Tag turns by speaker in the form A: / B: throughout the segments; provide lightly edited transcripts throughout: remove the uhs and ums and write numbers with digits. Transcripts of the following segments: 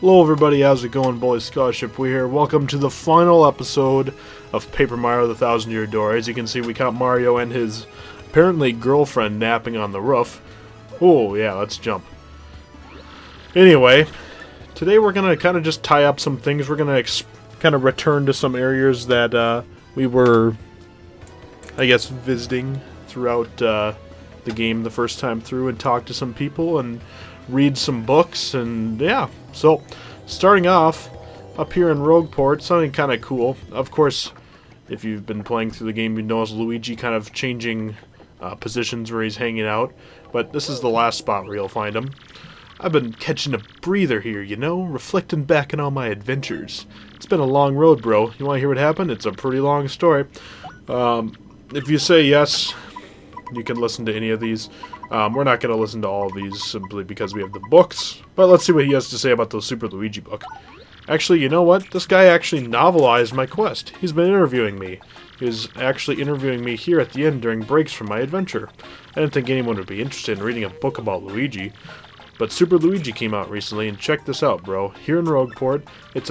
A: Hello everybody, how's it going? Bully Scholarship, we here. Welcome to the final episode of Paper Mario the Thousand Year Door. As you can see, we caught Mario and his apparently girlfriend napping on the roof. Oh yeah, let's jump. Anyway, today we're going to kind of just tie up some things. We're going to kind of return to some areas that we were, I guess, visiting throughout the game the first time through and talk to some people and read some books, and yeah. So, starting off up here in Rogueport, something kind of cool. Of course, if you've been playing through the game, you notice Luigi kind of changing positions where he's hanging out. But this is the last spot where you'll find him. I've been catching a breather here, you know, reflecting back on all my adventures. It's been a long road, bro. You want to hear what happened? It's a pretty long story. If you say yes, you can listen to any of these. We're not going to listen to all of these simply because we have the books. But let's see what he has to say about the Super Luigi book. Actually, you know what? This guy actually novelized my quest. He's been interviewing me. He was actually interviewing me here at the end during breaks from my adventure. I didn't think anyone would be interested in reading a book about Luigi. But Super Luigi came out recently, and check this out, bro. Here in Rogueport, it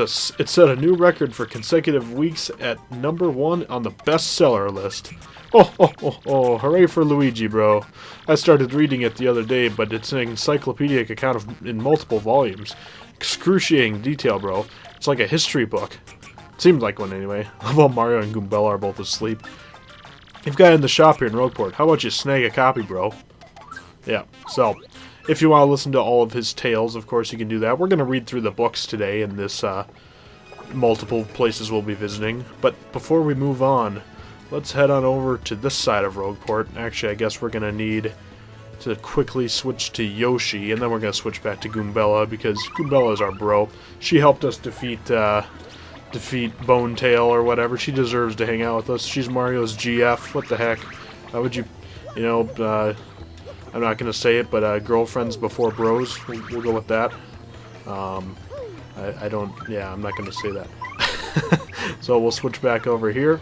A: set a new record for consecutive weeks at #1 on the bestseller list. Oh, hooray for Luigi, bro. I started reading it the other day, but it's an encyclopedic account in multiple volumes. Excruciating detail, bro. It's like a history book. It seemed like one, anyway. While Mario and Goombella are both asleep. You've got it in the shop here in Rogueport. How about you snag a copy, bro? Yeah, so if you want to listen to all of his tales, of course you can do that. We're going to read through the books today in this multiple places we'll be visiting. But before we move on, let's head on over to this side of Rogueport. Actually, I guess we're going to need to quickly switch to Yoshi, and then we're going to switch back to Goombella, because Goombella is our bro. She helped us defeat Bone Tail or whatever. She deserves to hang out with us. She's Mario's GF. What the heck? How would you, I'm not going to say it, but girlfriends before bros. We'll go with that. I'm not going to say that. So we'll switch back over here.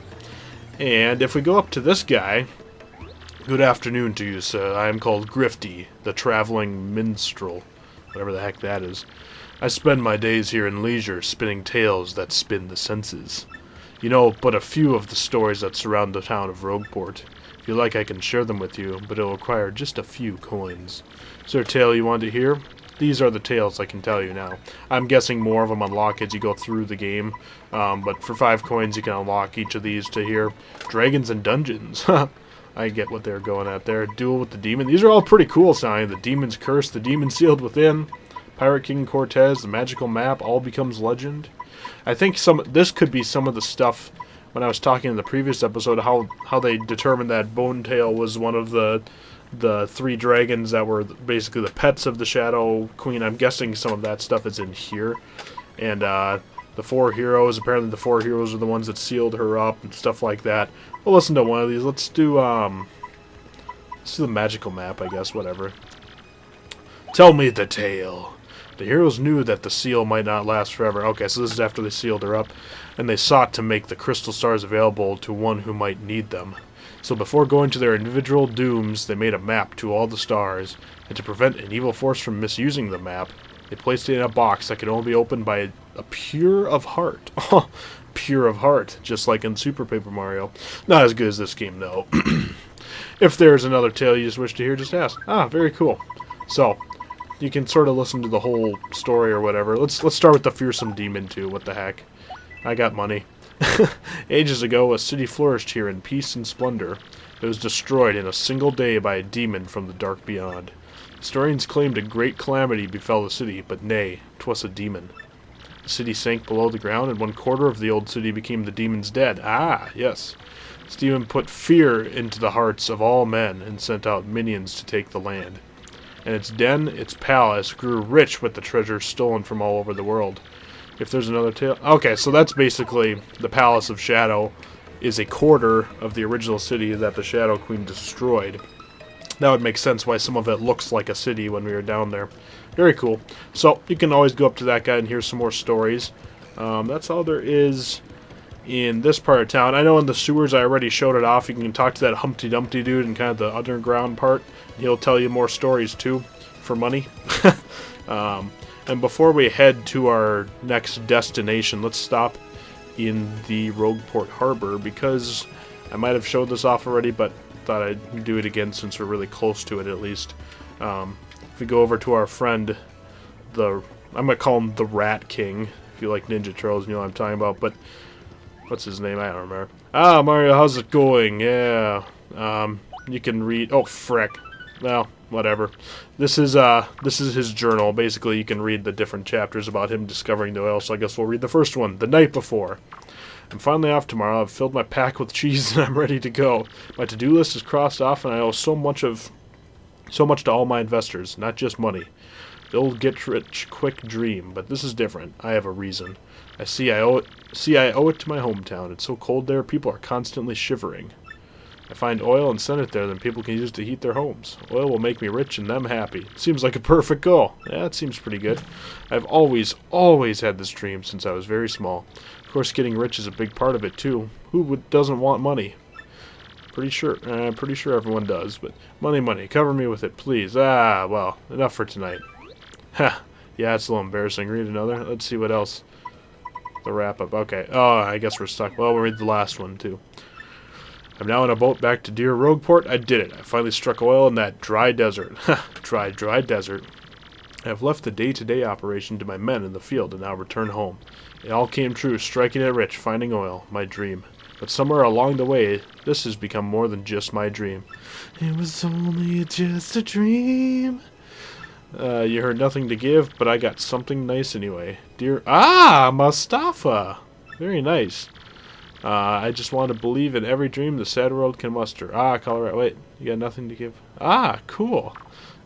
A: And if we go up to this guy, good afternoon to you, sir. I am called Grifty, the traveling minstrel, whatever the heck that is. I spend my days here in leisure, spinning tales that spin the senses. You know but a few of the stories that surround the town of Rogueport. If you like, I can share them with you, but it'll require just a few coins. Is there a tale you want to hear? These are the tales I can tell you now. I'm guessing more of them unlock as you go through the game, but for 5 coins you can unlock each of these to hear. Dragons and Dungeons. I get what they're going at there. Duel with the Demon. These are all pretty cool sounding. The Demon's Curse, the Demon Sealed Within, Pirate King Cortez, the Magical Map, all becomes legend. I think this could be some of the stuff when I was talking in the previous episode, how they determined that Bone Tail was one of the 3 dragons that were basically the pets of the Shadow Queen. I'm guessing some of that stuff is in here. And the 4 heroes, apparently the 4 heroes are the ones that sealed her up and stuff like that. We'll listen to one of these. Let's do the Magical Map, I guess, whatever. Tell me the tale. The heroes knew that the seal might not last forever. Okay, so this is after they sealed her up. And they sought to make the crystal stars available to one who might need them. So before going to their individual dooms, they made a map to all the stars, and to prevent an evil force from misusing the map, they placed it in a box that could only be opened by a Pure of Heart. Pure of Heart, just like in Super Paper Mario. Not as good as this game, though. If there's another tale you just wish to hear, just ask. Very cool. So, you can sort of listen to the whole story or whatever. Let's start with the Fearsome Demon, too. What the heck? I got money. Ages ago, a city flourished here in peace and splendor. It was destroyed in a single day by a demon from the dark beyond. Historians claimed a great calamity befell the city, but nay, 'twas a demon. The city sank below the ground, and 1/4 of the old city became the demon's dead. Yes. This demon put fear into the hearts of all men, and sent out minions to take the land. And its den, its palace, grew rich with the treasures stolen from all over the world. If there's another tale... Okay, so that's basically the Palace of Shadow is a quarter of the original city that the Shadow Queen destroyed. That would make sense why some of it looks like a city when we were down there. Very cool. So, you can always go up to that guy and hear some more stories. That's all there is in this part of town. I know in the sewers I already showed it off. You can talk to that Humpty Dumpty dude in kind of the underground part. He'll tell you more stories too, for money. And before we head to our next destination, let's stop in the Rogueport Harbor, because I might have showed this off already, but thought I'd do it again since we're really close to it at least. If we go over to our friend, I'm going to call him the Rat King. If you like Ninja Turtles, you know what I'm talking about, but what's his name? I don't remember. Ah, Mario, how's it going? Yeah. You can read... Oh, frick. Well, whatever. This is his journal. Basically, you can read the different chapters about him discovering the oil, so I guess we'll read the first one, the night before. I'm finally off tomorrow. I've filled my pack with cheese and I'm ready to go. My to-do list is crossed off and I owe so much to all my investors, not just money. The old get-rich-quick dream, but this is different. I have a reason. I owe it to my hometown. It's so cold there, people are constantly shivering. I find oil and send it there, then people can use it to heat their homes. Oil will make me rich and them happy. Seems like a perfect goal. Yeah, it seems pretty good. I've always had this dream since I was very small. Of course, getting rich is a big part of it, too. Who doesn't want money? Pretty sure everyone does, but money, cover me with it, please. Ah, well, enough for tonight. Ha, yeah, it's a little embarrassing. Read another. Let's see what else. The wrap-up. Okay. Oh, I guess we're stuck. Well, we'll read the last one, too. I'm now in a boat back to Dear Rogueport. I did it. I finally struck oil in that dry desert. dry desert. I have left the day-to-day operation to my men in the field and now return home. It all came true, striking it rich, finding oil, my dream. But somewhere along the way, this has become more than just my dream. It was only just a dream. You heard nothing to give, but I got something nice anyway. Dear... Ah, Mustafa! Very nice. I just want to believe in every dream the sad world can muster. Ah, Colorado. Wait, you got nothing to give? Ah, cool.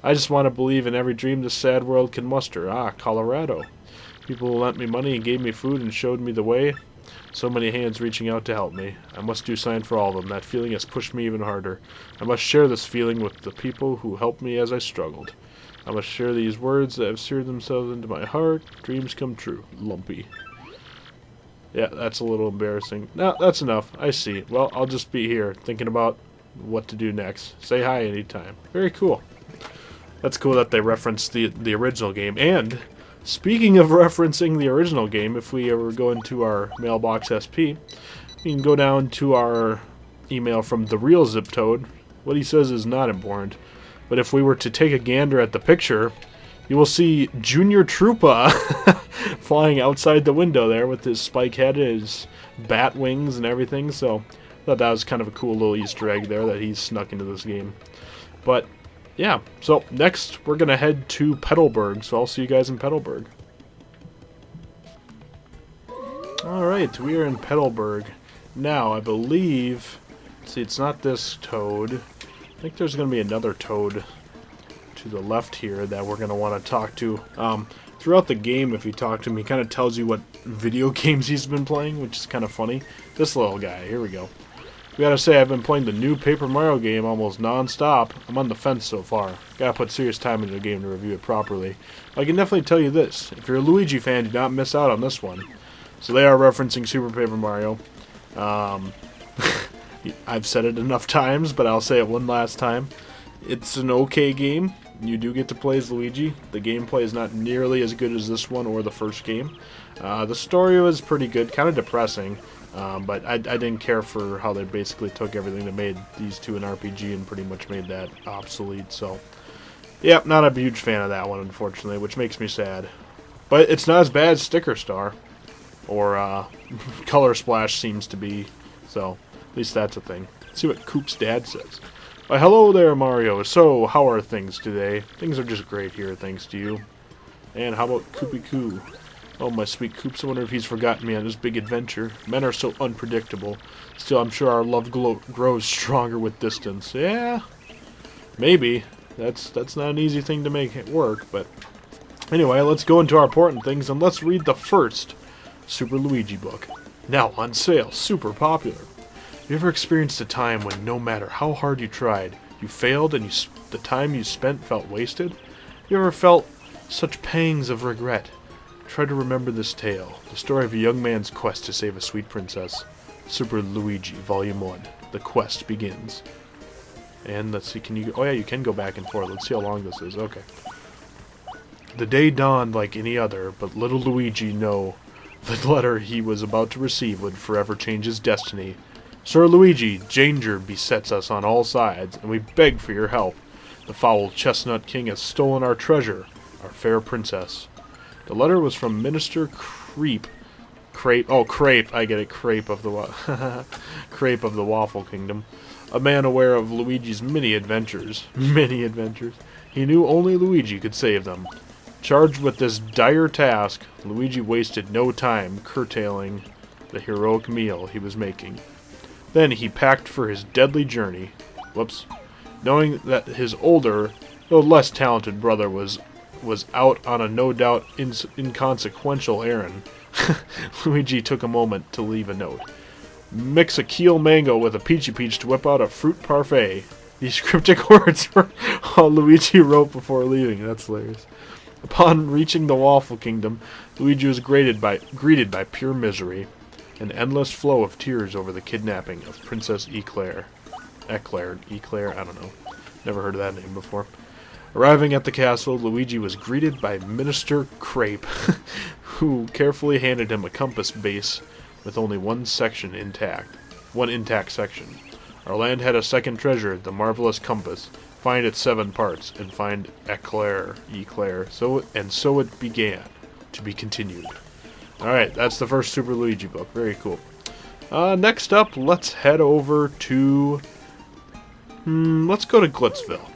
A: I just want to believe in every dream the sad world can muster. Ah, Colorado. People lent me money and gave me food and showed me the way. So many hands reaching out to help me. I must do sign for all of them. That feeling has pushed me even harder. I must share this feeling with the people who helped me as I struggled. I must share these words that have seared themselves into my heart. Dreams come true. Lumpy. Yeah, that's a little embarrassing. No, that's enough. I see. Well, I'll just be here, thinking about what to do next. Say hi anytime. Very cool. That's cool that they referenced the original game. And, speaking of referencing the original game, if we ever go into our mailbox SP, we can go down to our email from the real Zip Toad. What he says is not important. But if we were to take a gander at the picture, you will see Junior Troopa flying outside the window there with his spike head and his bat wings and everything. So I thought that was kind of a cool little Easter egg there that he's snuck into this game. But yeah, so next we're going to head to Petalburg. So I'll see you guys in Petalburg. Alright, we are in Petalburg. Now, I believe... See, it's not this Toad. I think there's going to be another Toad to the left here that we're going to want to talk to. Throughout the game, if you talk to him, he kind of tells you what video games he's been playing, which is kind of funny. This little guy, here we go. We gotta say, I've been playing the new Paper Mario game almost non-stop. I'm on the fence so far. Gotta put serious time into the game to review it properly. I can definitely tell you this. If you're a Luigi fan, do not miss out on this one. So they are referencing Super Paper Mario. I've said it enough times, but I'll say it one last time. It's an okay game. You do get to play as Luigi. The gameplay is not nearly as good as this one or the first game. The story was pretty good, kind of depressing, but I didn't care for how they basically took everything that made these two an RPG and pretty much made that obsolete. So, yeah, not a huge fan of that one, unfortunately, which makes me sad. But it's not as bad as Sticker Star, or Color Splash seems to be, so at least that's a thing. Let's see what Coop's dad says. Hello there, Mario. So, how are things today? Things are just great here, thanks to you. And how about Koopy Koo? Oh, my sweet Koops, I wonder if he's forgotten me on this big adventure. Men are so unpredictable. Still, I'm sure our love grows stronger with distance. Yeah, maybe. That's not an easy thing to make it work, but... Anyway, let's go into our important things, and let's read the first Super Luigi book. Now on sale, super popular. You ever experienced a time when no matter how hard you tried, you failed and the time you spent felt wasted? You ever felt such pangs of regret? Try to remember this tale, the story of a young man's quest to save a sweet princess. Super Luigi, Volume 1. The quest begins. And let's see, can you... Oh yeah, you can go back and forth. Let's see how long this is. Okay. The day dawned like any other, but little Luigi knew the letter he was about to receive would forever change his destiny. Sir Luigi, danger besets us on all sides, and we beg for your help. The foul chestnut king has stolen our treasure, our fair princess. The letter was from Minister Crepe, I get it, Crepe of the Crepe of the Waffle Kingdom. A man aware of Luigi's many adventures. He knew only Luigi could save them. Charged with this dire task, Luigi wasted no time curtailing the heroic meal he was making. Then he packed for his deadly journey. Knowing that his older, though less talented brother was out on a no doubt inconsequential errand, Luigi took a moment to leave a note. Mix a Keel mango with a Peachy Peach to whip out a fruit parfait. These cryptic words were all Luigi wrote before leaving. That's hilarious. Upon reaching the Waffle Kingdom, Luigi was greeted by pure misery. An endless flow of tears over the kidnapping of Princess Eclair, I don't know. Never heard of that name before. Arriving at the castle, Luigi was greeted by Minister Crepe, who carefully handed him a compass base with only one intact section. Our land had a second treasure, the marvelous compass. Find its 7 parts, and find Eclair. So it began, to be continued. Alright, that's the first Super Luigi book. Very cool. Next up, let's head over to... let's go to Glitzville.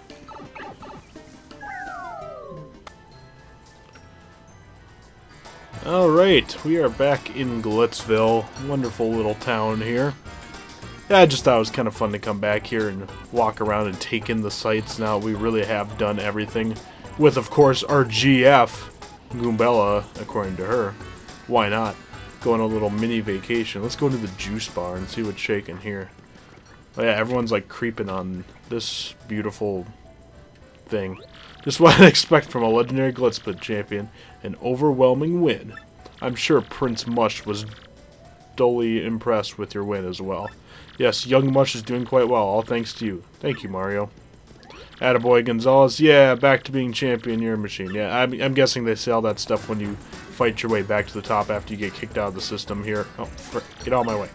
A: Alright, we are back in Glitzville. Wonderful little town here. Yeah, I just thought it was kind of fun to come back here and walk around and take in the sights. Now we really have done everything. With, of course, our GF, Goombella, according to her. Why not? Go on a little mini vacation. Let's go to the juice bar and see what's shaking here. Oh yeah, everyone's like creeping on this beautiful thing. Just what I'd expect from a legendary Glitzpit champion. An overwhelming win. I'm sure Prince Mush was dully impressed with your win as well. Yes, young Mush is doing quite well, all thanks to you. Thank you, Mario. Attaboy Gonzalez, yeah, back to being champion, you're a machine. Yeah, I'm guessing they say all that stuff when you fight your way back to the top after you get kicked out of the system here. Oh, frick, get out of my way.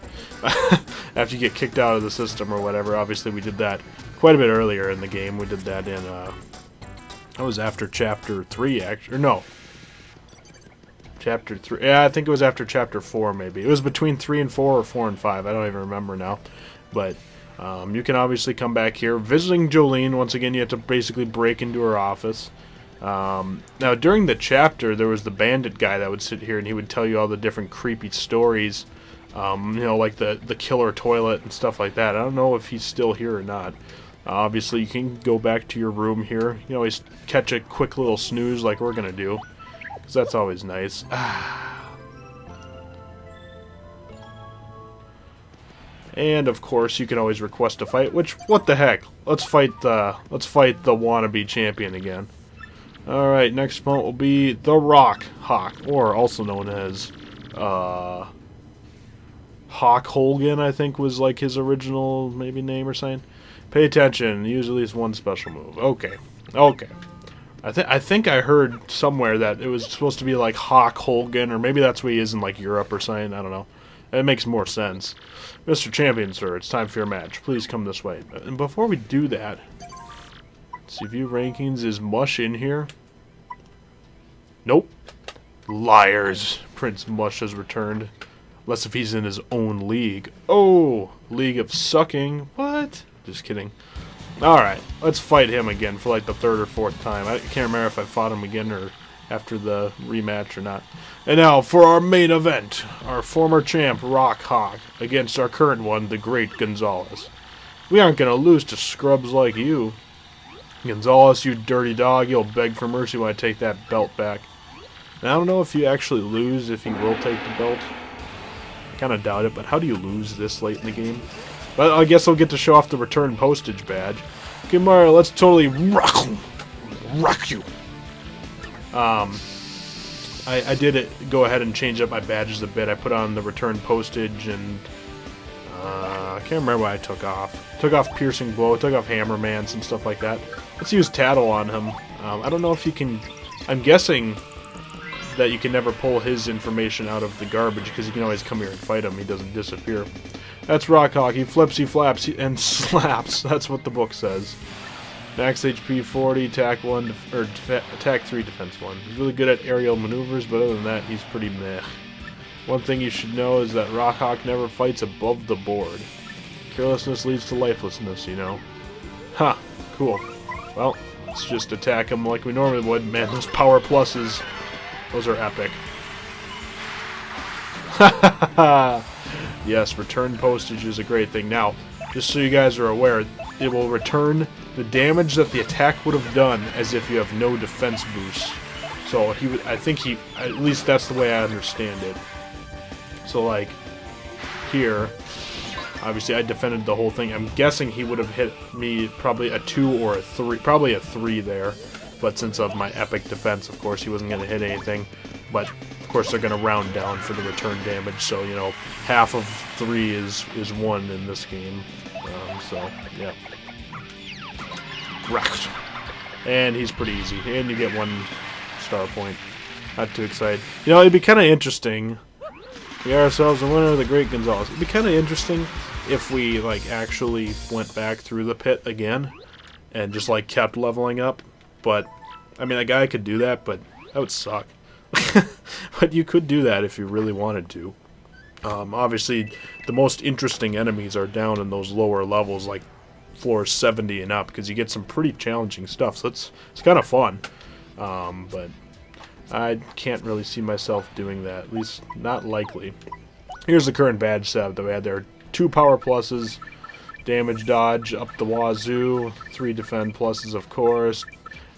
A: After you get kicked out of the system or whatever, obviously we did that quite a bit earlier in the game. We did that in, that was after Chapter 3, actually, or no. Chapter 3, yeah, I think it was after Chapter 4, maybe. It was between 3 and 4 or 4 and 5, I don't even remember now. But, you can obviously come back here. Visiting Jolene, once again, you have to basically break into her office. Now, during the chapter, there was the bandit guy that would sit here, and he would tell you all the different creepy stories, you know, like the killer toilet and stuff like that. I don't know if he's still here or not. Obviously, you can go back to your room here. You always catch a quick little snooze like we're going to do, because that's always nice. And of course, you can always request a fight. Which, what the heck? Let's fight the wannabe champion again. All right, next opponent will be the Rock Hawk, or also known as Hawk Hogan. I think was like his original maybe name or something. Pay attention. Use at least one special move. Okay. I think I heard somewhere that it was supposed to be like Hawk Hogan, or maybe that's what he is in like Europe or something. I don't know. It makes more sense. Mr. Champion, sir, it's time for your match. Please come this way. And before we do that, let's see, view rankings. Is Mush in here? Nope. Liars. Prince Mush has returned. Unless if he's in his own league. Oh, League of Sucking. What? Just kidding. Alright, let's fight him again for like the 3rd or 4th time. I can't remember if I fought him again or after the rematch or not. And now for our main event, our former champ Rock Hawk against our current one, the Great Gonzalez. We aren't going to lose to scrubs like you. Gonzalez, you dirty dog, you'll beg for mercy when I take that belt back. And I don't know if you actually lose if you will take the belt. I kind of doubt it, but how do you lose this late in the game? But I guess I'll get to show off the return postage badge. Okay, Mario, let's totally rock you. I did go ahead and change up my badges a bit. I put on the return postage and I can't remember what I took off. Took off Piercing Blow, took off Hammer Man, some stuff like that. Let's use Tattle on him. I don't know if you can I'm guessing that you can never pull his information out of the garbage, because you can always come here and fight him. He doesn't disappear. That's Rockhawk. He flips, he flaps, and slaps. That's what the book says. Max HP 40, attack 1, or attack 3, defense 1. He's really good at aerial maneuvers, but other than that, he's pretty meh. One thing you should know is that Rockhawk never fights above the board. Carelessness leads to lifelessness, you know. Huh, cool. Well, let's just attack him like we normally would. Man, those power pluses, those are epic. Yes, return postage is a great thing. Now, just so you guys are aware, it will return the damage that the attack would have done as if you have no defense boost. So he would, I think he, at least that's the way I understand it. So like here, obviously I defended the whole thing. I'm guessing he would have hit me probably a 2 or a 3, probably a 3 there. But since of my epic defense, of course, he wasn't going to hit anything. But of course they're going to round down for the return damage. So, you know, half of 3 is 1 in this game. So, yeah. Right. And he's pretty easy. And you get 1 star point. Not too excited. You know, it'd be kind of interesting. We got ourselves a winner of the Great Gonzales. It'd be kind of interesting if we, like, actually went back through the pit again and just, like, kept leveling up. But, I mean, a guy could do that, but that would suck. But you could do that if you really wanted to. Obviously, the most interesting enemies are down in those lower levels, like floor 70 and up, because you get some pretty challenging stuff. So it's kind of fun. But I can't really see myself doing that, at least not likely. Here's the current badge setup that we had there. 2 power pluses, damage dodge up the wazoo, 3 defend pluses, of course,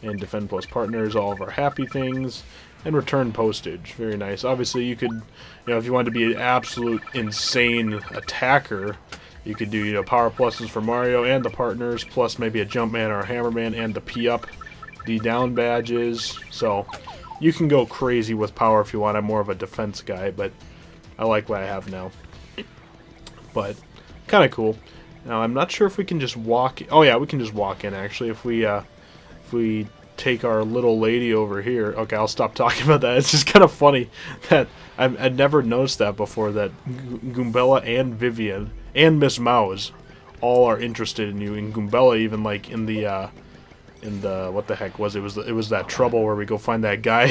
A: and defend plus partners, all of our happy things, and return postage. Very nice. Obviously, you could, you know, if you wanted to be an absolute insane attacker, you could do, you know, power pluses for Mario and the partners, plus maybe a Jumpman or a Hammerman, and the P up, D down badges. So you can go crazy with power if you want. I'm more of a defense guy, but I like what I have now. But kind of cool. Now I'm not sure if we can just walk. Oh yeah, we can just walk in actually. If we take our little lady over here. Okay, I'll stop talking about that. It's just kind of funny that I'd never noticed that before, that Goombella and Vivian and Miss Mouse all are interested in you. And Goombella even, like, in the what the heck was it? It was that trouble where we go find that guy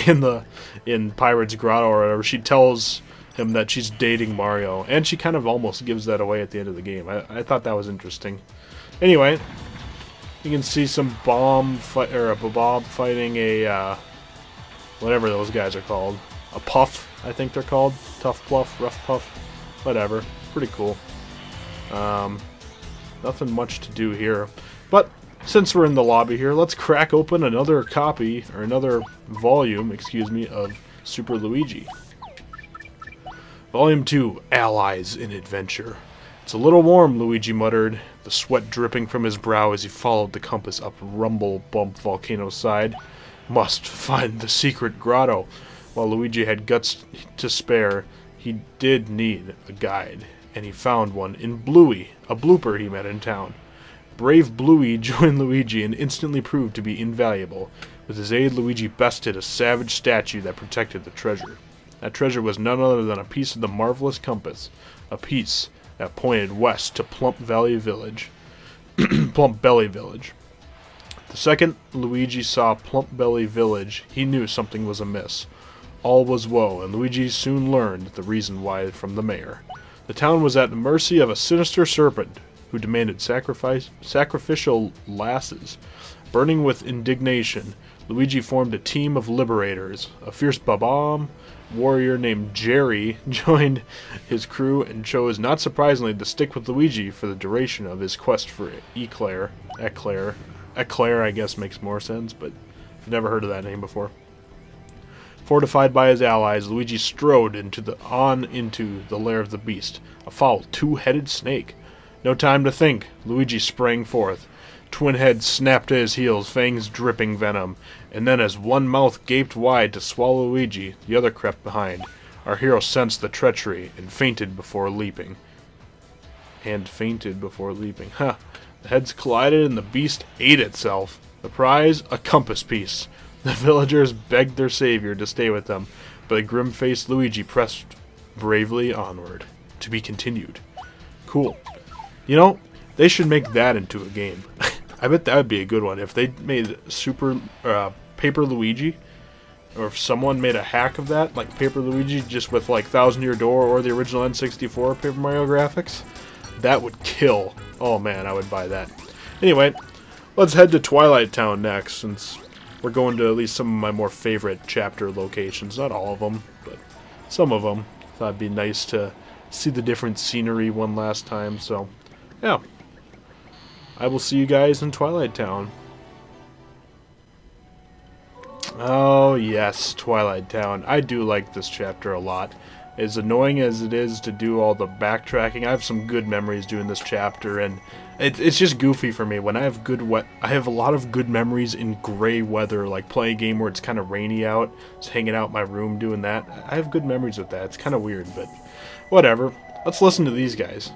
A: in Pirate's Grotto or whatever. She tells him that she's dating Mario, and she kind of almost gives that away at the end of the game. I thought that was interesting. Anyway, you can see some Bob fighting a whatever those guys are called. A Puff, I think they're called. Tough Pluff, Rough Puff, whatever. Pretty cool. Nothing much to do here. But since we're in the lobby here, let's crack open another copy, or another volume, excuse me, of Super Luigi. Volume 2, Allies in Adventure. It's a little warm, Luigi muttered, the sweat dripping from his brow as he followed the compass up Rumble Bump Volcano's side. Must find the secret grotto. While Luigi had guts to spare, he did need a guide, and he found one in Bluey, a blooper he met in town. Brave Bluey joined Luigi and instantly proved to be invaluable. With his aid, Luigi bested a savage statue that protected the treasure. That treasure was none other than a piece of the marvelous compass, a piece that pointed west to Plump Valley Village. Plump Belly Village. The second Luigi saw Plump Belly Village, he knew something was amiss. All was woe, and Luigi soon learned the reason why from the mayor. The town was at the mercy of a sinister serpent who demanded sacrificial lasses. Burning with indignation, Luigi formed a team of liberators. A fierce Bob-omb warrior named Jerry joined his crew and chose, not surprisingly, to stick with Luigi for the duration of his quest for Eclair. Eclair, I guess, makes more sense, but I've never heard of that name before. Fortified by his allies, Luigi strode into the lair of the beast, a foul, 2-headed snake. No time to think. Luigi sprang forth. Twin heads snapped to his heels, fangs dripping venom, and then as one mouth gaped wide to swallow Luigi, the other crept behind. Our hero sensed the treachery and fainted before leaping. The heads collided and the beast ate itself. The prize, a compass piece. The villagers begged their savior to stay with them, but the grim-faced Luigi pressed bravely onward. To be continued. Cool. You know, they should make that into a game. I bet that would be a good one. If they made Paper Luigi, or if someone made a hack of that, like Paper Luigi, just with like Thousand Year Door or the original N64 Paper Mario graphics, that would kill. Oh man, I would buy that. Anyway, let's head to Twilight Town next, since we're going to at least some of my more favorite chapter locations. Not all of them, but some of them. Thought it'd be nice to see the different scenery one last time, so yeah. I will see you guys in Twilight Town. Oh yes, Twilight Town. I do like this chapter a lot. As annoying as it is to do all the backtracking, I have some good memories doing this chapter, and it's just goofy for me. When I have I have a lot of good memories in gray weather, like playing a game where it's kind of rainy out, just hanging out in my room doing that. I have good memories with that. It's kind of weird, but whatever. Let's listen to these guys.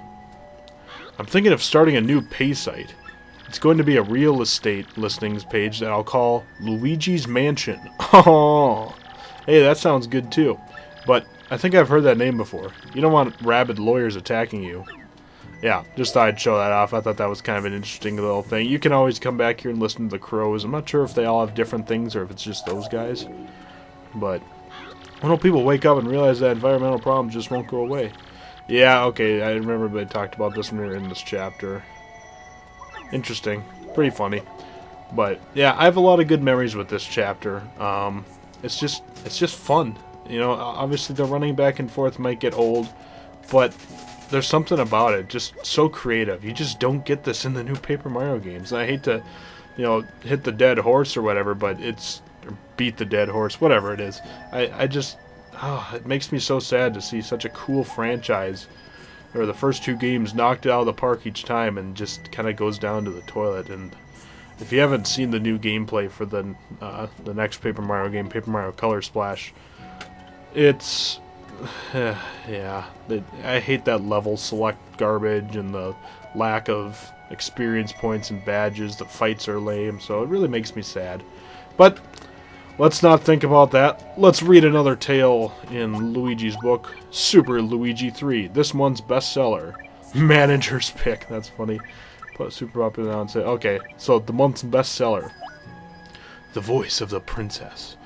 A: I'm thinking of starting a new pay site. It's going to be a real estate listings page that I'll call Luigi's Mansion. Oh, hey, that sounds good too. But I think I've heard that name before. You don't want rabid lawyers attacking you. Yeah, just thought I'd show that off. I thought that was kind of an interesting little thing. You can always come back here and listen to the crows. I'm not sure if they all have different things or if it's just those guys. But I don't know, people wake up and realize that environmental problems just won't go away. Yeah, okay, I remember they talked about this when we were in this chapter. Interesting. Pretty funny. But, yeah, I have a lot of good memories with this chapter. It's just fun. You know, obviously the running back and forth might get old, but there's something about it, just so creative. You just don't get this in the new Paper Mario games. And I hate to, you know, hit the dead horse or whatever, but or beat the dead horse, whatever it is. It makes me so sad to see such a cool franchise, or the first two games knocked it out of the park each time and just kind of goes down to the toilet. And if you haven't seen the new gameplay for the next Paper Mario game, Paper Mario Color Splash, it's yeah, I hate that level select garbage and the lack of experience points and badges. The fights are lame, so it really makes me sad. But let's not think about that. Let's read another tale in Luigi's book, Super Luigi 3. This one's bestseller. Manager's pick. That's funny. Put super popular now and say, okay, so the month's bestseller. The Voice of the Princess.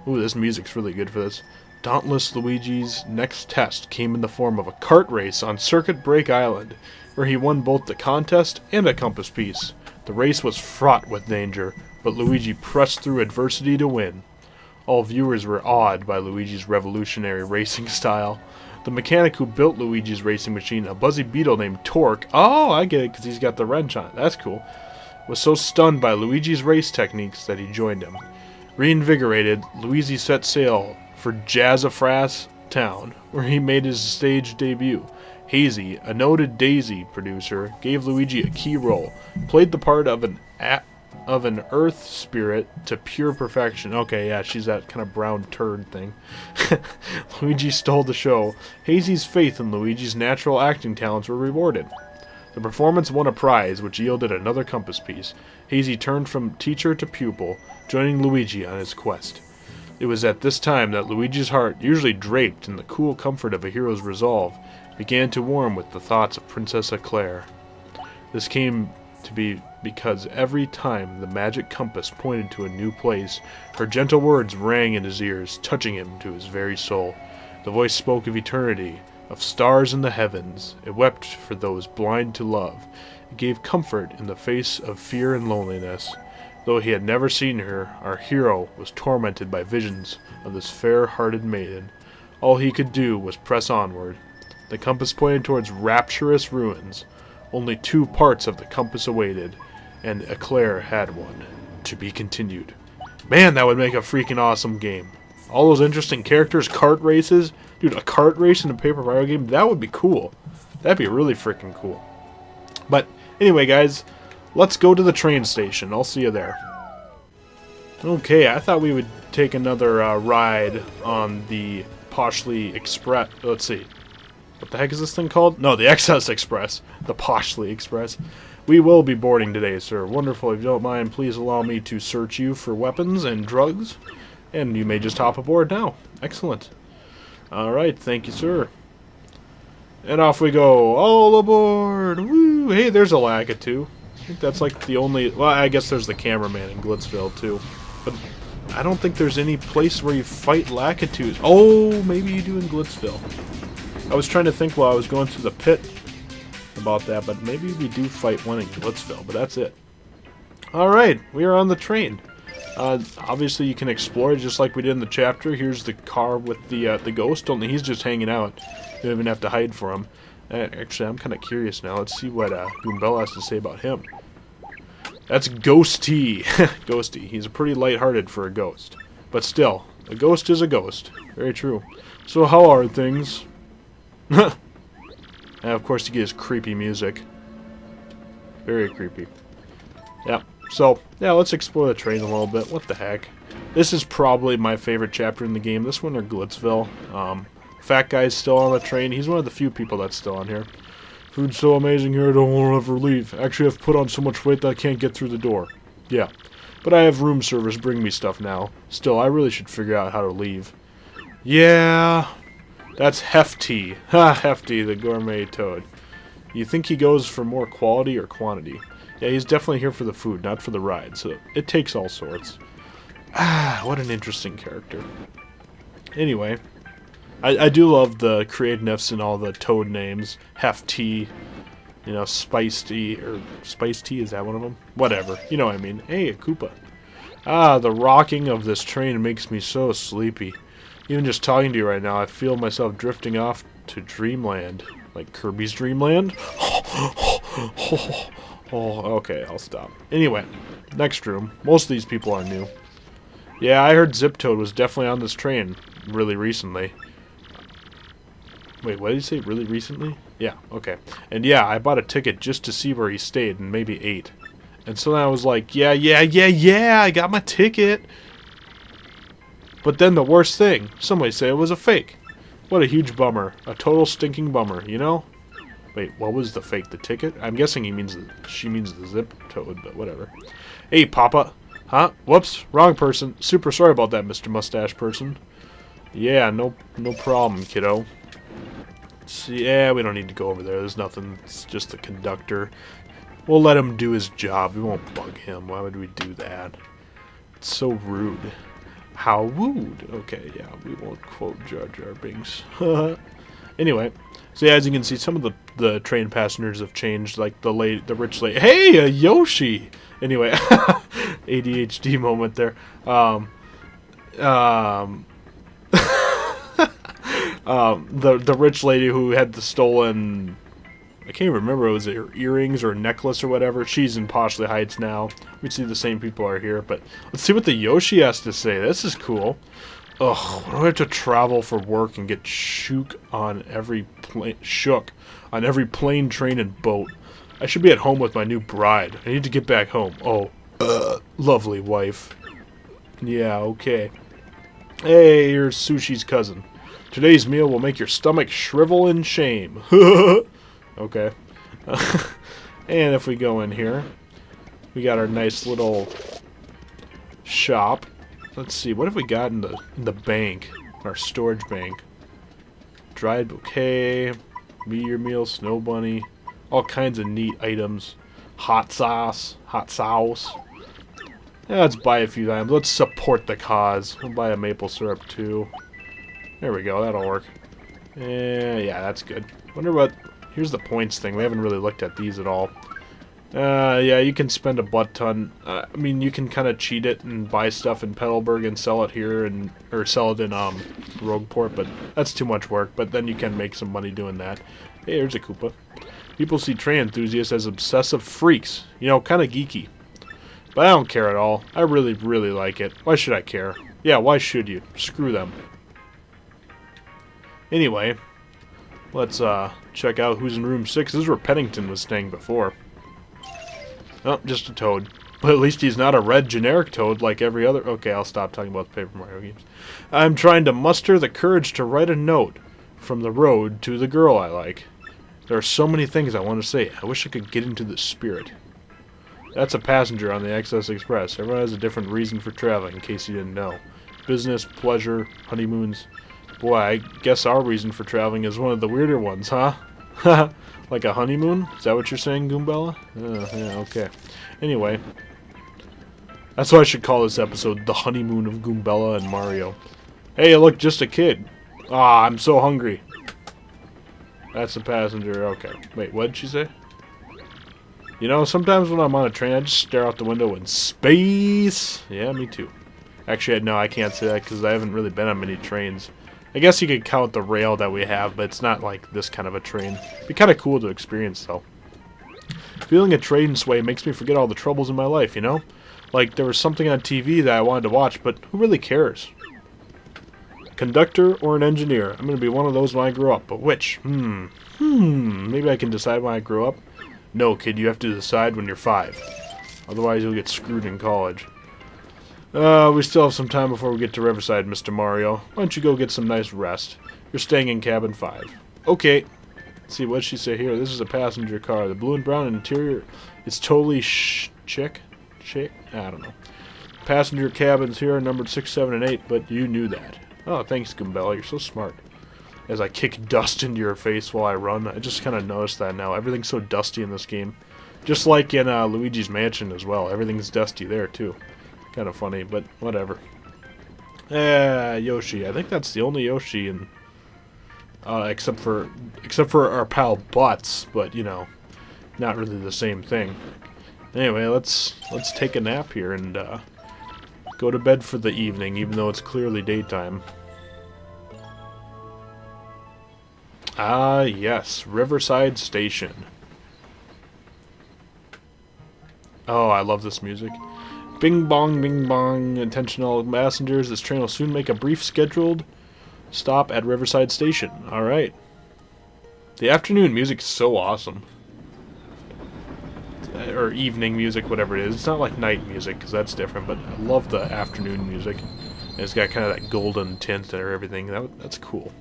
A: Ooh, this music's really good for this. Dauntless Luigi's next test came in the form of a kart race on Circuit Break Island, where he won both the contest and a compass piece. The race was fraught with danger, but Luigi pressed through adversity to win. All viewers were awed by Luigi's revolutionary racing style. The mechanic who built Luigi's racing machine, a buzzy beetle named Torque, oh, I get it because he's got the wrench on it, that's cool, was so stunned by Luigi's race techniques that he joined him. Reinvigorated, Luigi set sail for Jazzafras Town, where he made his stage debut. Hazy, a noted Daisy producer, gave Luigi a key role, played the part of an earth spirit to pure perfection. Okay, yeah, she's that kind of brown turd thing. Luigi stole the show. Hazy's faith in Luigi's natural acting talents were rewarded. The performance won a prize, which yielded another compass piece. Hazy turned from teacher to pupil, joining Luigi on his quest. It was at this time that Luigi's heart, usually draped in the cool comfort of a hero's resolve, began to warm with the thoughts of Princess Eclair. This came to be because every time the magic compass pointed to a new place, her gentle words rang in his ears, touching him to his very soul. The voice spoke of eternity, of stars in the heavens. It wept for those blind to love. It gave comfort in the face of fear and loneliness. Though he had never seen her, our hero was tormented by visions of this fair-hearted maiden. All he could do was press onward. The compass pointed towards rapturous ruins. Only 2 parts of the compass awaited, and Eclair had one. To be continued. Man, that would make a freaking awesome game. All those interesting characters, kart races. Dude, a kart race in a Paper Mario game, that would be cool. That'd be really freaking cool. But anyway, guys, let's go to the train station. I'll see you there. Okay, I thought we would take another ride on the Poshly Express. Let's see. What the heck is this thing called? No, the Excess Express. The Poshly Express. We will be boarding today, sir. Wonderful. If you don't mind, please allow me to search you for weapons and drugs. And you may just hop aboard now. Excellent. Alright, thank you, sir. And off we go. All aboard! Woo! Hey, there's a Lakitu. I think that's like the only... Well, I guess there's the cameraman in Glitzville, too. But I don't think there's any place where you fight Lakitus. Oh, maybe you do in Glitzville. I was trying to think while I was going through the pit about that, but maybe we do fight one in Glitzville, but that's it. Alright, we are on the train. Obviously you can explore it just like we did in the chapter. Here's the car with the ghost, only he's just hanging out. You don't even have to hide for him. Actually, I'm kind of curious now. Let's see what Goombella has to say about him. That's Ghosty. Ghosty. He's pretty lighthearted for a ghost. But still, a ghost is a ghost. Very true. So how are things? And of course you get his creepy music. Very creepy. Yeah. So, yeah, let's explore the train a little bit. What the heck? This is probably my favorite chapter in the game. This one or Glitzville. Fat guy's still on the train. He's one of the few people that's still on here. Food's so amazing here, I don't want to ever leave. Actually, I've put on so much weight that I can't get through the door. Yeah. But I have room service bring me stuff now. Still, I really should figure out how to leave. Yeah... That's Hefty. Ha, Hefty, the gourmet toad. You think he goes for more quality or quantity? Yeah, he's definitely here for the food, not for the ride, so it takes all sorts. Ah, what an interesting character. Anyway, I do love the creativeness in all the toad names. Hefty, you know, Spice Tea, or Spice Tea, is that one of them? Whatever, you know what I mean. Hey, a Koopa. Ah, the rocking of this train makes me so sleepy. Even just talking to you right now, I feel myself drifting off to dreamland. Like Kirby's Dreamland? Oh, okay, I'll stop. Anyway, next room. Most of these people are new. Yeah, I heard Ziptoad was definitely on this train really recently. Wait, what did he say? Really recently? Yeah, okay. And yeah, I bought a ticket just to see where he stayed and maybe ate. And so then I was like, yeah, I got my ticket. But then the worst thing, somebody say it was a fake. What a huge bummer. A total stinking bummer, you know? Wait, what was the fake? The ticket? I'm guessing she means the zip toad, but whatever. Hey, Papa. Huh? Whoops, wrong person. Super sorry about that, Mr. Mustache person. Yeah, no problem, kiddo. Yeah, we don't need to go over there. There's nothing. It's just the conductor. We'll let him do his job. We won't bug him. Why would we do that? It's so rude. How rude. Okay, yeah, we won't quote Jar Jar Binks. Anyway, so yeah, as you can see, some of the train passengers have changed, like the rich lady. Hey, a Yoshi! Anyway, ADHD moment there. The rich lady who had the stolen... I can't even remember, was it her earrings or a necklace or whatever? She's in Poshley Heights now. We see the same people are here, but let's see what the Yoshi has to say. This is cool. Ugh, why do I have to travel for work and get shook on every plane, train, and boat? I should be at home with my new bride. I need to get back home. Oh, lovely wife. Yeah, okay. Hey, here's Sushi's cousin. Today's meal will make your stomach shrivel in shame. Okay. And if we go in here, we got our nice little shop. Let's see, what have we got in the bank? Our storage bank. Dried bouquet, meteor meal, snow bunny, all kinds of neat items. Hot sauce. Yeah, let's buy a few items. Let's support the cause. We'll buy a maple syrup too. There we go, that'll work. Yeah, that's good. Wonder what... Here's the points thing. We haven't really looked at these at all. Yeah, you can spend a butt ton. I mean, you can kind of cheat it and buy stuff in Petalburg and sell it here, or sell it in Rogueport, but that's too much work. But then you can make some money doing that. Hey, here's a Koopa. People see train enthusiasts as obsessive freaks. You know, kind of geeky. But I don't care at all. I really, really like it. Why should I care? Yeah, why should you? Screw them. Anyway, let's check out who's in room 6. This is where Pennington was staying before. Oh, just a toad. But at least he's not a red generic toad like every other... Okay, I'll stop talking about the Paper Mario games. I'm trying to muster the courage to write a note from the road to the girl I like. There are so many things I want to say. I wish I could get into the spirit. That's a passenger on the Excess Express. Everyone has a different reason for traveling, in case you didn't know. Business, pleasure, honeymoons. Boy, I guess our reason for traveling is one of the weirder ones, huh? Like a honeymoon? Is that what you're saying, Goombella? Yeah, okay. Anyway, that's what I should call this episode, The Honeymoon of Goombella and Mario. Hey, look, just a kid. Ah, I'm so hungry. That's a passenger, okay. Wait, what did she say? You know, sometimes when I'm on a train, I just stare out the window in space. Yeah, me too. Actually, no, I can't say that because I haven't really been on many trains. I guess you could count the rail that we have, but it's not like this kind of a train. It'd be kind of cool to experience, though. Feeling a train sway makes me forget all the troubles in my life, you know? Like, there was something on TV that I wanted to watch, but who really cares? Conductor or an engineer? I'm going to be one of those when I grow up, but which? Maybe I can decide when I grow up? No, kid, you have to decide when you're 5. Otherwise, you'll get screwed in college. We still have some time before we get to Riverside, Mr. Mario. Why don't you go get some nice rest? You're staying in cabin 5. Okay. Let's see, what'd she say here? This is a passenger car. The blue and brown interior, it's totally chic? I don't know. Passenger cabins here are numbered 6, 7, and 8, but you knew that. Oh, thanks, Goombella. You're so smart. As I kick dust into your face while I run. I just kind of noticed that now. Everything's so dusty in this game. Just like in Luigi's Mansion as well. Everything's dusty there, too. Kind of funny, but whatever. Yoshi. I think that's the only Yoshi in... except for our pal Butts, but, you know, not really the same thing. Anyway, let's take a nap here and go to bed for the evening, even though it's clearly daytime. Ah, yes, Riverside Station. Oh, I love this music. Bing bong, attention all passengers, this train will soon make a brief scheduled stop at Riverside Station. Alright. The afternoon music is so awesome. Or evening music, whatever it is. It's not like night music, because that's different, but I love the afternoon music. And it's got kind of that golden tint or everything. That's cool.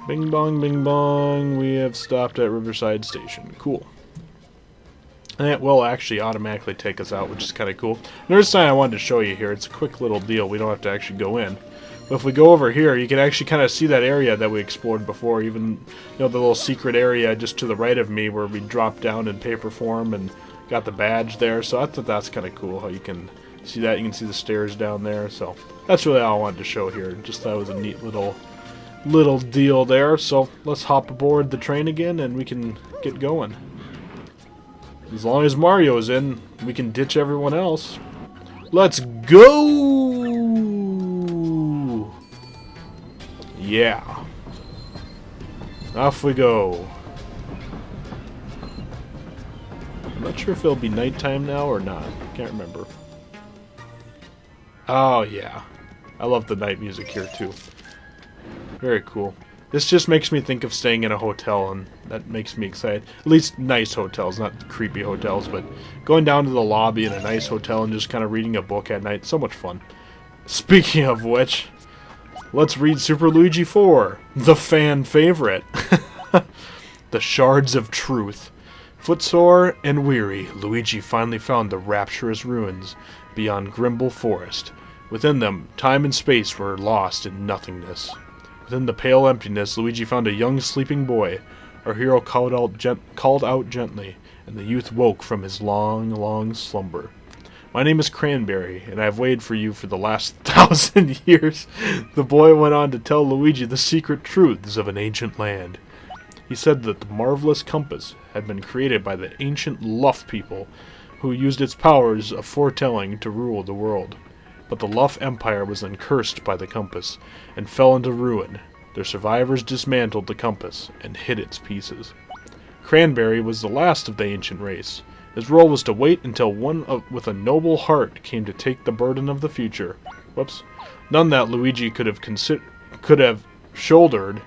A: Bing bong, we have stopped at Riverside Station. Cool. And it will actually automatically take us out, which is kind of cool. Another sign I wanted to show you here. It's a quick little deal. We don't have to actually go in. But if we go over here, you can actually kind of see that area that we explored before. Even, you know, the little secret area just to the right of me where we dropped down in paper form and got the badge there. So I thought that's kind of cool how you can see that. You can see the stairs down there. So that's really all I wanted to show here. Just thought it was a neat little deal there. So let's hop aboard the train again and we can get going. As long as Mario's in, we can ditch everyone else. Let's go! Yeah. Off we go. I'm not sure if it'll be nighttime now or not. Can't remember. Oh, yeah. I love the night music here, too. Very cool. This just makes me think of staying in a hotel, and that makes me excited. At least nice hotels, not creepy hotels, but going down to the lobby in a nice hotel and just kind of reading a book at night. So much fun. Speaking of which, let's read Super Luigi 4, the fan favorite. The Shards of Truth. Footsore and weary, Luigi finally found the rapturous ruins beyond Grimble Forest. Within them, time and space were lost in nothingness. Within the pale emptiness, Luigi found a young sleeping boy. Our hero called out gently, and the youth woke from his long slumber. My name is Cranberry, and I have waited for you for the last 1,000 years. The boy went on to tell Luigi the secret truths of an ancient land. He said that the marvelous compass had been created by the ancient Luff people, who used its powers of foretelling to rule the world. But the Luff Empire was then cursed by the compass, and fell into ruin. Their survivors dismantled the compass, and hid its pieces. Cranberry was the last of the ancient race. His role was to wait until one with a noble heart came to take the burden of the future. Whoops. None that Luigi could have shouldered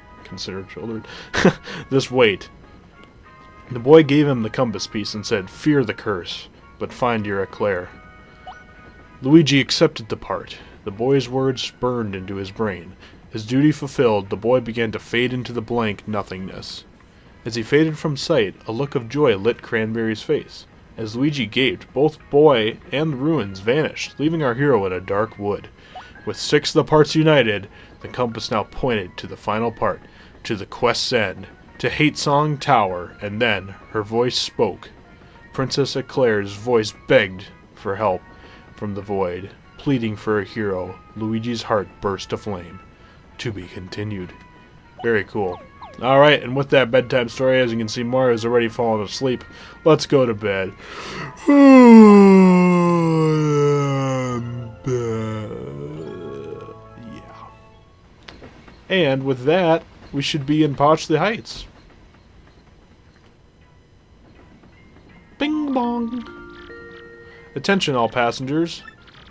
A: this weight. The boy gave him the compass piece and said, "Fear the curse, but find your eclair." Luigi accepted the part. The boy's words burned into his brain. His duty fulfilled, the boy began to fade into the blank nothingness. As he faded from sight, a look of joy lit Cranberry's face. As Luigi gaped, both boy and the ruins vanished, leaving our hero in a dark wood. With 6 of the parts united, the compass now pointed to the final part, to the quest's end, to Hate Song Tower, and then her voice spoke. Princess Eclair's voice begged for help from the void, pleading for a hero. Luigi's heart burst aflame. To be continued. Very cool. Alright, and with that bedtime story, as you can see, Mario's already fallen asleep. Let's go to bed. Yeah. And with that, we should be in Pochley Heights. Bing bong. Attention all passengers.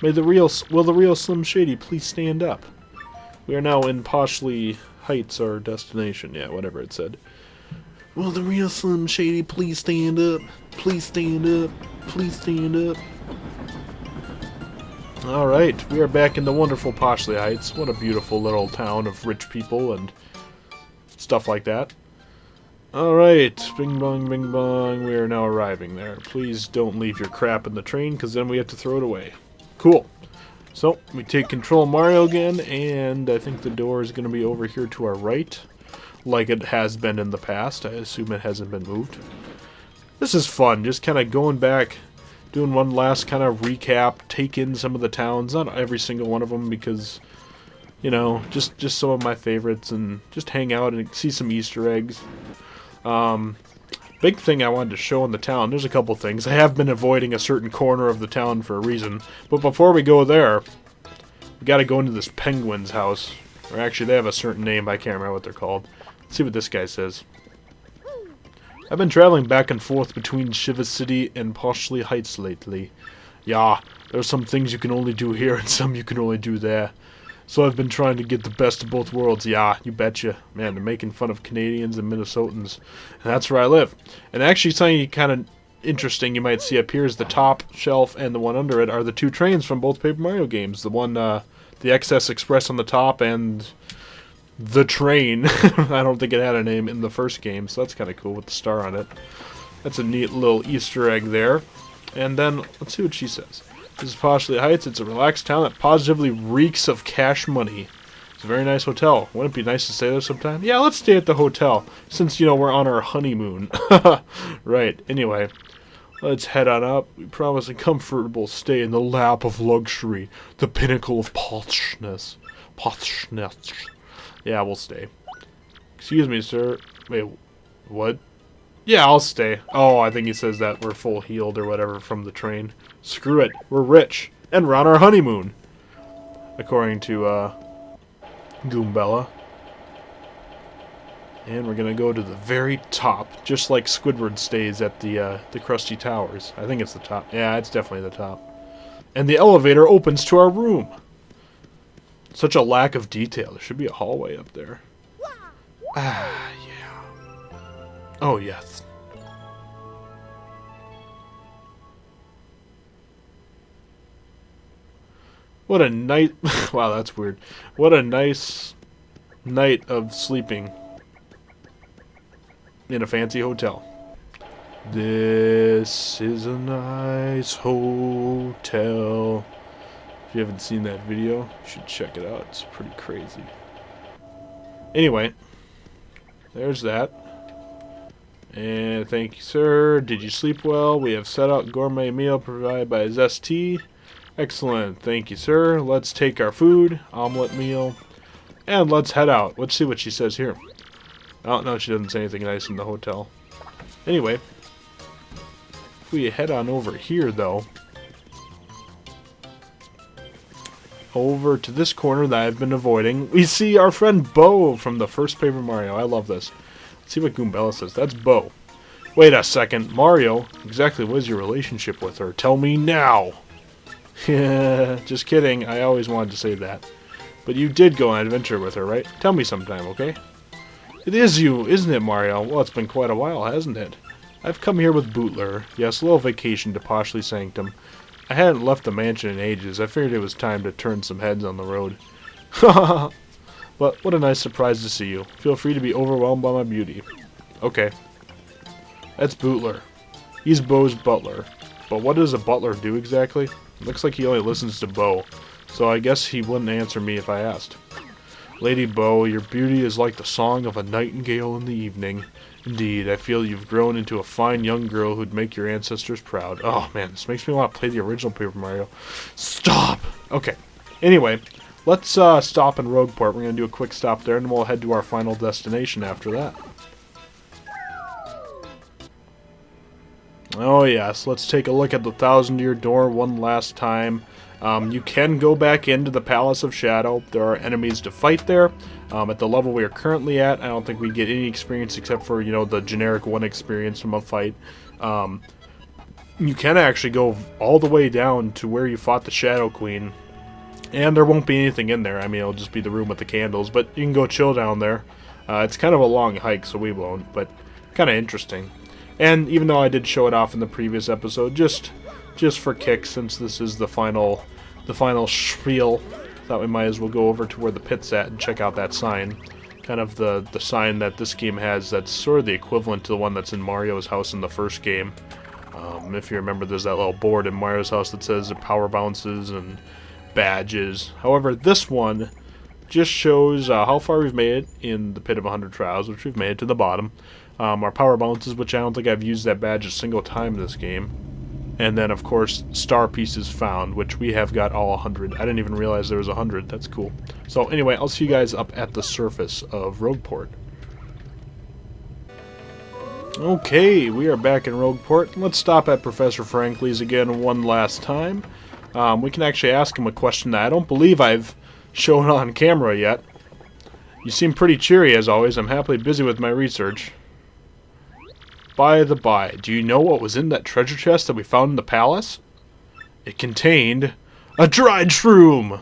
A: Will the real Slim Shady please stand up? We are now in Pochley Heights, our destination. Yeah, whatever it said. Will the real Slim Shady please stand up? Please stand up. Please stand up. Alright, we are back in the wonderful Pochley Heights. What a beautiful little town of rich people and stuff like that. Alright, bing bong, we are now arriving there. Please don't leave your crap in the train, because then we have to throw it away. Cool. So, we take control of Mario again, and I think the door is going to be over here to our right, like it has been in the past. I assume it hasn't been moved. This is fun, just kind of going back, doing one last kind of recap, take in some of the towns, not every single one of them, because, you know, just some of my favorites, and just hang out and see some Easter eggs. Big thing I wanted to show in the town, there's a couple things. I have been avoiding a certain corner of the town for a reason, but before we go there, we gotta go into this penguin's house. Or actually, they have a certain name, but I can't remember what they're called. Let's see what this guy says. I've been traveling back and forth between Shiva City and Pochley Heights lately. Yeah, there are some things you can only do here and some you can only do there. So I've been trying to get the best of both worlds. Yeah, you betcha. Man, they're making fun of Canadians and Minnesotans. And that's where I live. And actually something kind of interesting you might see up here is the top shelf and the one under it are the 2 trains from both Paper Mario games. The one, the XS Express on the top and the train. I don't think it had a name in the first game, so that's kind of cool with the star on it. That's a neat little Easter egg there. And then, let's see what she says. This is Pochley Heights. It's a relaxed town that positively reeks of cash money. It's a very nice hotel. Wouldn't it be nice to stay there sometime? Yeah, let's stay at the hotel, since, you know, we're on our honeymoon. Right, anyway. Let's head on up. We promise a comfortable stay in the lap of luxury. The pinnacle of poshness. Poshness. Yeah, we'll stay. Excuse me, sir. Wait, what? Yeah, I'll stay. Oh, I think he says that we're full healed or whatever from the train. Screw it. We're rich. And we're on our honeymoon. According to, Goombella. And we're gonna go to the very top, just like Squidward stays at the Krusty Towers. I think it's the top. Yeah, it's definitely the top. And the elevator opens to our room. Such a lack of detail. There should be a hallway up there. Ah, yeah. Oh, yes. What a night. Wow, that's weird. What a nice night of sleeping in a fancy hotel. This is a nice hotel. If you haven't seen that video, you should check it out. It's pretty crazy. Anyway, there's that. And thank you, sir. Did you sleep well? We have set out gourmet meal provided by Zesty. Excellent. Thank you, sir. Let's take our food, omelet meal, and let's head out. Let's see what she says here. Oh, no, she doesn't say anything nice in the hotel. Anyway, if we head on over here, though, over to this corner that I've been avoiding, we see our friend Bo from the first Paper Mario. I love this. Let's see what Goombella says. That's Bo. Wait a second. Mario, exactly what is your relationship with her? Tell me now. Yeah, just kidding. I always wanted to say that. But you did go on an adventure with her, right? Tell me sometime, okay? It is you, isn't it, Mario? Well, it's been quite a while, hasn't it? I've come here with Bootler. Yes, a little vacation to Pochley Sanctum. I hadn't left the mansion in ages. I figured it was time to turn some heads on the road. But what a nice surprise to see you. Feel free to be overwhelmed by my beauty. Okay. That's Bootler. He's Bo's butler. But what does a butler do exactly? Looks like he only listens to Bo. So I guess he wouldn't answer me if I asked. Lady Bo, your beauty is like the song of a nightingale in the evening. Indeed, I feel you've grown into a fine young girl who'd make your ancestors proud. Oh man, this makes me want to play the original Paper Mario. Stop! Okay. Anyway, let's stop in Rogueport. We're going to do a quick stop there, and we'll head to our final destination after that. Oh yes, let's take a look at the Thousand Year Door one last time. You can go back into the Palace of Shadow. There are enemies to fight there. At the level we are currently at, I don't think we get any experience except for, you know, the generic one experience from a fight. You can actually go all the way down to where you fought the Shadow Queen. And there won't be anything in there. I mean, it'll just be the room with the candles. But you can go chill down there. It's kind of a long hike, so we won't. But kind of interesting. And even though I did show it off in the previous episode, just for kicks, since this is the final spiel, thought we might as well go over to where the pit's at and check out that sign. Kind of the sign that this game has that's sort of the equivalent to the one that's in Mario's house in the first game. If you remember, there's that little board in Mario's house that says power bounces and badges. However, this one just shows how far we've made it in the Pit of 100 Trials, which we've made it to the bottom. Our power bounces, which I don't think I've used that badge a single time in this game. And then, of course, star pieces found, which we have got all 100. I didn't even realize there was 100. That's cool. So anyway, I'll see you guys up at the surface of Rogueport. Okay, we are back in Rogueport. Let's stop at Professor Frankly's again one last time. We can actually ask him a question that I don't believe I've shown on camera yet. You seem pretty cheery as always. I'm happily busy with my research. By the by, do you know what was in that treasure chest that we found in the palace? It contained a dried shroom!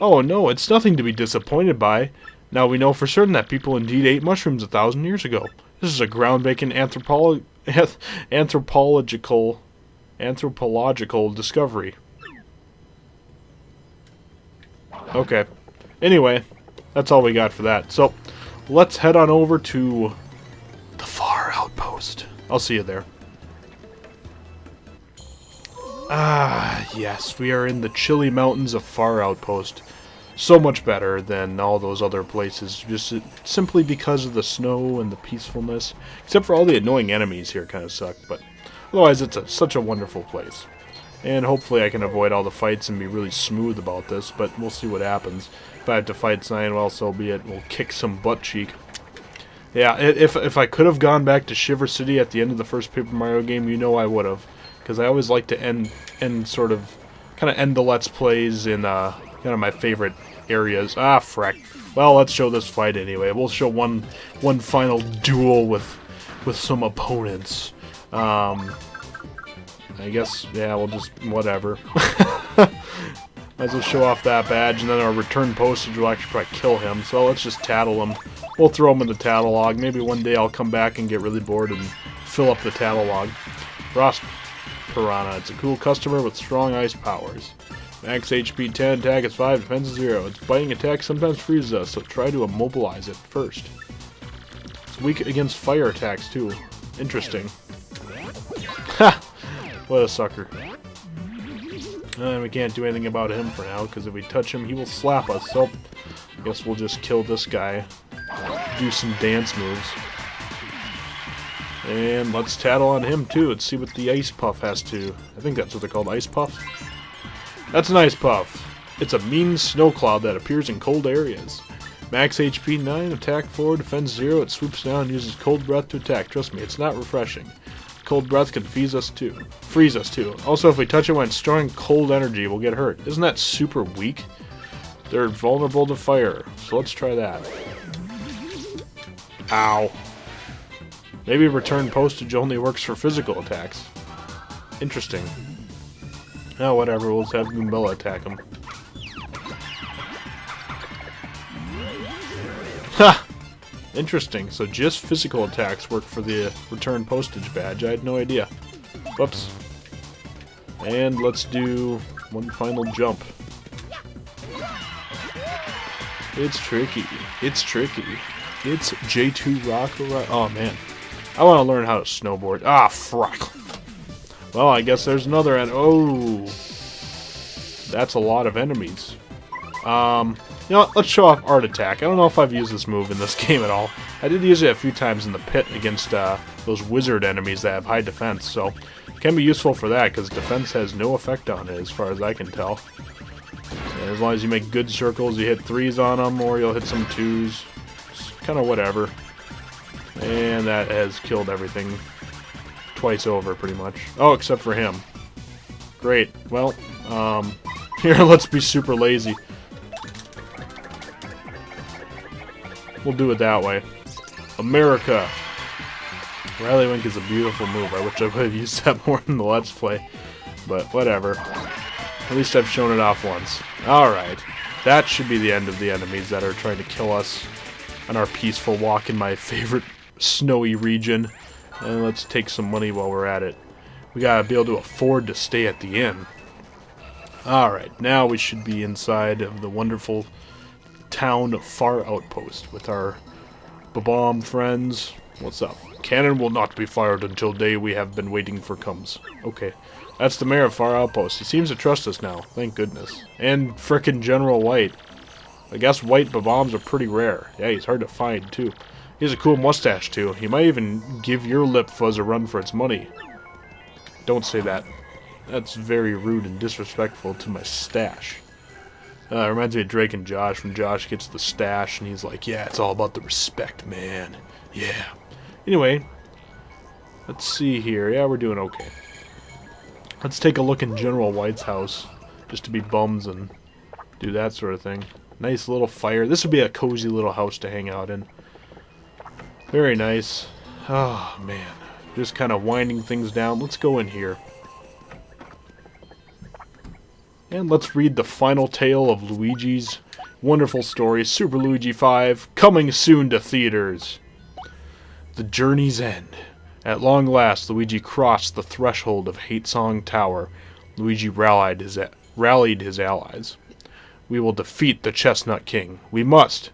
A: Oh no, it's nothing to be disappointed by. Now we know for certain that people indeed ate mushrooms 1,000 years ago. This is a groundbreaking anthropological discovery. Okay. Anyway, that's all we got for that. So, let's head on over to the Far Outpost. I'll see you there. Ah, yes, we are in the chilly mountains of Far Outpost. So much better than all those other places, just simply because of the snow and the peacefulness. Except for all the annoying enemies here kind of suck, but otherwise it's such a wonderful place. And hopefully I can avoid all the fights and be really smooth about this, but we'll see what happens. If I have to fight Cyan, well, so be it. We'll kick some butt cheek. Yeah, if I could have gone back to Shiver City at the end of the first Paper Mario game, you know I would have. Because I always like to end the Let's Plays in kind of my favorite areas. Ah, frack. Well, let's show this fight anyway. We'll show one final duel with some opponents. I guess, yeah, we'll just, whatever. Might as well show off that badge, and then our return postage will actually probably kill him, so let's just tattle him. We'll throw him in the tattle log. Maybe one day I'll come back and get really bored and fill up the tattle log. Ross Piranha. It's a cool customer with strong ice powers. Max HP 10, attack is 5, defense is 0. Its biting attack sometimes freezes us, so try to immobilize it first. It's weak against fire attacks, too. Interesting. Ha! What a sucker. And we can't do anything about him for now, because if we touch him, he will slap us. So, I guess we'll just kill this guy. Do some dance moves. And let's tattle on him, too. Let's see what the Ice Puff has to... I think that's what they're called, Ice Puff? That's an Ice Puff. It's a mean snow cloud that appears in cold areas. Max HP 9, attack 4, defense 0. It swoops down and uses cold breath to attack. Trust me, it's not refreshing. Cold breath can freeze us too. Also, if we touch it when it's storing cold energy, we'll get hurt. Isn't that super weak? They're vulnerable to fire, so let's try that. Ow. Maybe return postage only works for physical attacks. Interesting. Oh, whatever, we'll just have Goombella attack him. Ha! Interesting, so just physical attacks work for the return postage badge. I had no idea. Whoops. And let's do one final jump. It's tricky. It's tricky. It's J2 Rock. Oh, man. I want to learn how to snowboard. Ah, fuck. Well, I guess there's another oh. That's a lot of enemies. You know what? Let's show off Art Attack. I don't know if I've used this move in this game at all. I did use it a few times in the pit against those wizard enemies that have high defense, so it can be useful for that because defense has no effect on it as far as I can tell. And as long as you make good circles, you hit 3s on them or you'll hit some 2s. It's kind of whatever. And that has killed everything twice over pretty much. Oh, except for him. Great. Well, here, let's be super lazy. We'll do it that way. America! Rally Wink is a beautiful move. I wish I would have used that more in the Let's Play. But whatever. At least I've shown it off once. Alright. That should be the end of the enemies that are trying to kill us on our peaceful walk in my favorite snowy region. And let's take some money while we're at it. We gotta be able to afford to stay at the inn. Alright, now we should be inside of the wonderful town of Far Outpost with our Bob-omb friends. What's up? Cannon will not be fired until day we have been waiting for comes. Okay. That's the mayor of Far Outpost. He seems to trust us now. Thank goodness. And frickin' General White. I guess white Bob-ombs are pretty rare. Yeah, he's hard to find, too. He has a cool mustache, too. He might even give your lip fuzz a run for its money. Don't say that. That's very rude and disrespectful to my stash. Reminds me of Drake and Josh when Josh gets the stash and he's like, yeah, it's all about the respect, man. Yeah. Anyway, let's see here. Yeah, we're doing okay. Let's take a look in General White's house, just to be bums and do that sort of thing. Nice little fire. This would be a cozy little house to hang out in. Very nice. Oh, man. Just kind of winding things down. Let's go in here. And let's read the final tale of Luigi's wonderful story, Super Luigi 5, coming soon to theaters. The journey's end. At long last, Luigi crossed the threshold of Hatesong Tower. Luigi rallied his allies. We will defeat the Chestnut King. We must.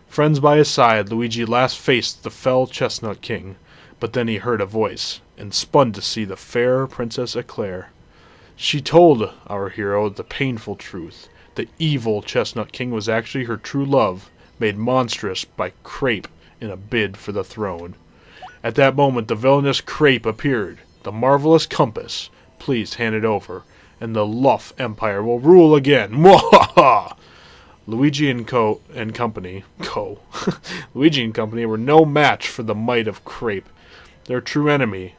A: Friends by his side, Luigi last faced the fell Chestnut King, but then he heard a voice, and spun to see the fair Princess Eclair. She told our hero the painful truth. The evil Chestnut King was actually her true love, made monstrous by Crape in a bid for the throne. At that moment, the villainous Crape appeared. The marvelous compass. Please hand it over, and the Luff Empire will rule again. Mwahaha! Luigi and Company Luigi and Company were no match for the might of Crape, their true enemy.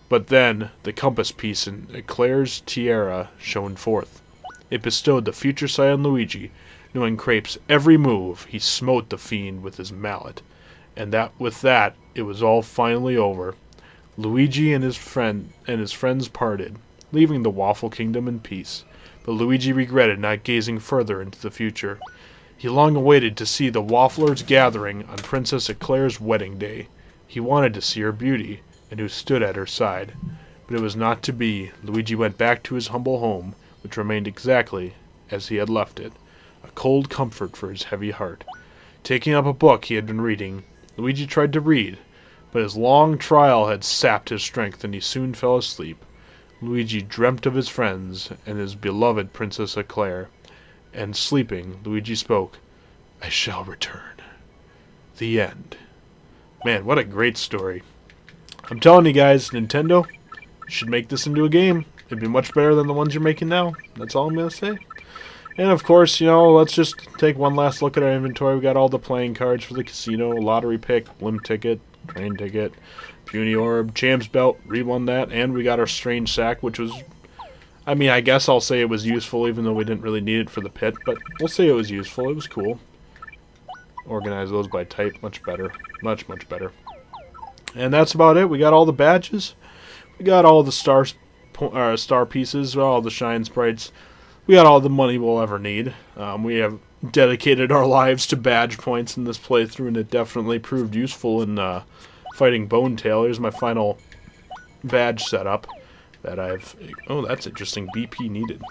A: But then, the compass piece in Eclair's tiara shone forth. It bestowed the future sight on Luigi. Knowing Crape's every move, he smote the fiend with his mallet. And with that, it was all finally over. Luigi and his friends parted, leaving the Waffle Kingdom in peace. But Luigi regretted not gazing further into the future. He long awaited to see the Wafflers gathering on Princess Eclair's wedding day. He wanted to see her beauty, and who stood at her side. But it was not to be. Luigi went back to his humble home, which remained exactly as he had left it, a cold comfort for his heavy heart. Taking up a book he had been reading, Luigi tried to read, but his long trial had sapped his strength, and he soon fell asleep. Luigi dreamt of his friends and his beloved Princess Eclair, and sleeping, Luigi spoke, "I shall return." The end. Man, what a great story. I'm telling you guys, Nintendo should make this into a game. It'd be much better than the ones you're making now. That's all I'm going to say. And of course, you know, let's just take one last look at our inventory. We got all the playing cards for the casino, lottery pick, blimp ticket, train ticket, puny orb, champs belt, re-won that, and we got our strange sack, which was, I mean, I guess I'll say it was useful even though we didn't really need it for the pit, but we'll say it was useful. It was cool. Organize those by type, much better. Much, much better. And that's about it. We got all the badges. We got all the star pieces, all the shine sprites. We got all the money we'll ever need. We have dedicated our lives to badge points in this playthrough, and it definitely proved useful in fighting Bone Tail. Here's my final badge setup that I've... Oh, that's interesting. BP needed.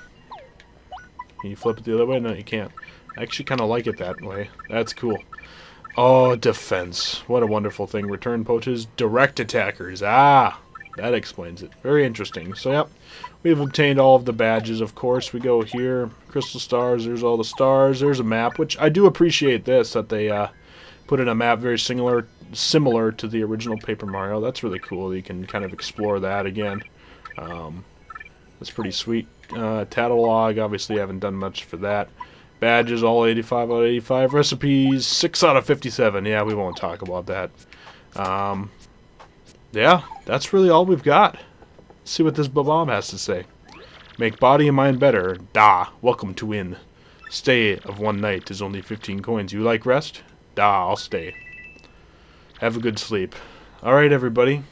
A: Can you flip it the other way? No, you can't. I actually kind of like it that way. That's cool. Oh, defense. What a wonderful thing. Return poaches, direct attackers. Ah, that explains it. Very interesting. So, yep, we've obtained all of the badges, of course. We go here, crystal stars, there's all the stars. There's a map, which I do appreciate this, that they put in a map very similar to the original Paper Mario. That's really cool. You can kind of explore that again. That's pretty sweet. Tattletog, obviously haven't done much for that. Badges, all 85 out of 85. Recipes, 6 out of 57. Yeah, we won't talk about that. Yeah, that's really all we've got. Let's see what this Bob has to say. Make body and mind better. Da, welcome to Inn. Stay of one night is only 15 coins. You like rest? Da, I'll stay. Have a good sleep. Alright, everybody.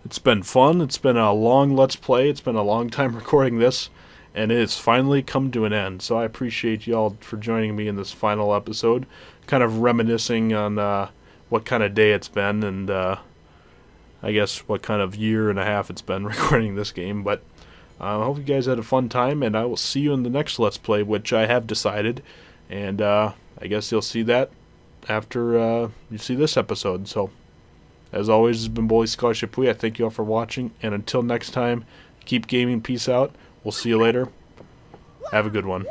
A: It's been fun. It's been a long Let's Play. It's been a long time recording this. And it has finally come to an end. So I appreciate y'all for joining me in this final episode. Kind of reminiscing on what kind of day it's been. And I guess what kind of year and a half it's been recording this game. But I hope you guys had a fun time. And I will see you in the next Let's Play, which I have decided. And I guess you'll see that after you see this episode. So, as always, this has been Bully Scholarship Pui. I thank you all for watching. And until next time, keep gaming. Peace out. We'll see you later. Have a good one.